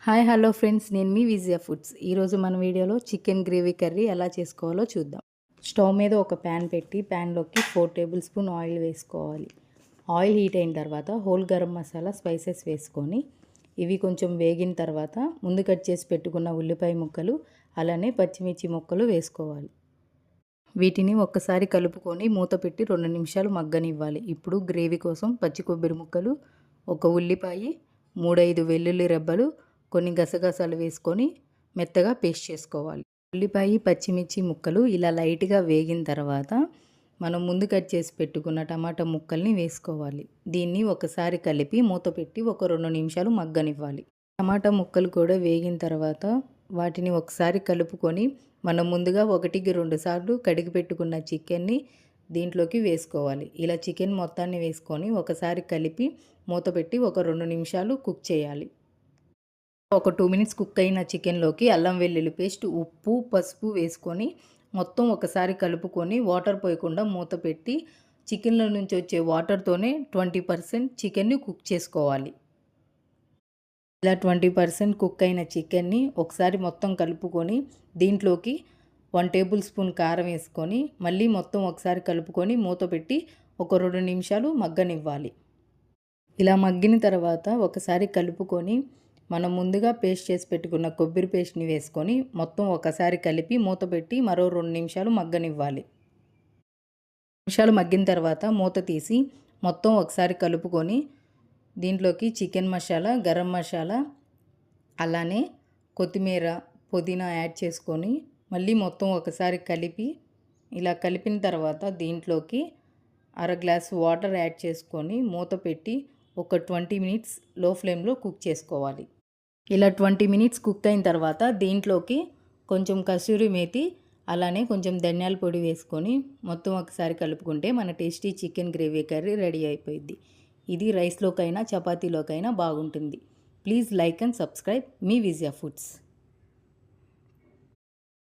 Hi hello friends, నేను మీ విజయ foods. ఈరోజు మన వీడియోలో చికెన్ గ్రేవీ కర్రీ ఎలా చేసుకోవాలో చూద్దాం. స్టవ్ మీద ఒక ప్యాన్ పెట్టి ప్యాన్లోకి 4 టేబుల్ స్పూన్ ఆయిల్ వేసుకోవాలి. ఆయిల్ హీట్ అయిన తర్వాత హోల్ గరం మసాలా స్పైసెస్ వేసుకొని ఇవి కొంచెం వేగిన తర్వాత ముందు కట్ చేసి పెట్టుకున్న ఉల్లిపాయ ముక్కలు అలానే పచ్చిమిర్చి ముక్కలు వేసుకోవాలి. వీటిని ఒక్కసారి కలుపుకొని మూత పెట్టి 2 నిమిషాలు మగ్గనివ్వాలి. ఇప్పుడు గ్రేవీ కోసం పచ్చి కొబ్బరి ముక్కలు, ఒక ఉల్లిపాయ, 3-5 వెల్లుల్లి రెబ్బలు, కొన్ని గసగసాలు వేసుకొని మెత్తగా పేస్ట్ చేసుకోవాలి. ఉల్లిపాయ పచ్చిమిర్చి ముక్కలు ఇలా లైట్గా వేగిన తర్వాత మనం ముందు కట్ చేసి పెట్టుకున్న టమాటా ముక్కల్ని వేసుకోవాలి. దీన్ని ఒకసారి కలిపి మూత పెట్టి ఒక 2 నిమిషాలు మగ్గనివ్వాలి. టమాటా ముక్కలు కూడా వేగిన తర్వాత వాటిని ఒకసారి కలుపుకొని మనం ముందుగా 1-2 సార్లు కడిగి పెట్టుకున్న చికెన్ని దీంట్లోకి వేసుకోవాలి. ఇలా చికెన్ మొత్తాన్ని వేసుకొని ఒకసారి కలిపి మూత పెట్టి ఒక 2 నిమిషాలు కుక్ చేయాలి. ఒక 2 మినిట్స్ కుక్ అయిన చికెన్లోకి అల్లం వెల్లుల్లి పేస్ట్, ఉప్పు, పసుపు వేసుకొని మొత్తం ఒకసారి కలుపుకొని వాటర్ పోయకుండా మూత పెట్టి చికెన్లో నుంచి వచ్చే వాటర్తోనే 20% చికెన్ని కుక్ చేసుకోవాలి. ఇలా 20% కుక్ అయిన చికెన్ని ఒకసారి మొత్తం కలుపుకొని దీంట్లోకి 1 టేబుల్ స్పూన్ కారం వేసుకొని మళ్ళీ మొత్తం ఒకసారి కలుపుకొని మూత పెట్టి ఒక 2 నిమిషాలు మగ్గనివ్వాలి. ఇలా మగ్గిన తర్వాత ఒకసారి కలుపుకొని మనం ముందుగా పేస్ట్ చేసి పెట్టుకున్న కొబ్బరి పేస్ట్ని వేసుకొని మొత్తం ఒకసారి కలిపి మూత పెట్టి మరో 2 నిమిషాలు మగ్గనివ్వాలి. నిమిషాలు మగ్గిన తర్వాత మూత తీసి మొత్తం ఒకసారి కలుపుకొని దీంట్లోకి చికెన్ మసాలా, గరం మసాలా అలానే కొత్తిమీర, పుదీనా యాడ్ చేసుకొని మళ్ళీ మొత్తం ఒకసారి కలిపి ఇలా కలిపిన తర్వాత దీంట్లోకి 1/2 గ్లాస్ వాటర్ యాడ్ చేసుకొని మూత పెట్టి ఒక 20 మినిట్స్ లో ఫ్లేమ్లో కుక్ చేసుకోవాలి. ఇలా 20 మినిట్స్ కుక్ అయిన తర్వాత దీంట్లోకి కొంచెం కసూరి మేతి అలానే కొంచెం ధనియాల పొడి వేసుకొని మొత్తం ఒకసారి కలుపుకుంటే మన tasty chicken gravy curry ready అయిపోయింది. ఇది రైస్లోకైనా చపాతీలోకైనా బాగుంటుంది. Please like and subscribe me Vijaya foods.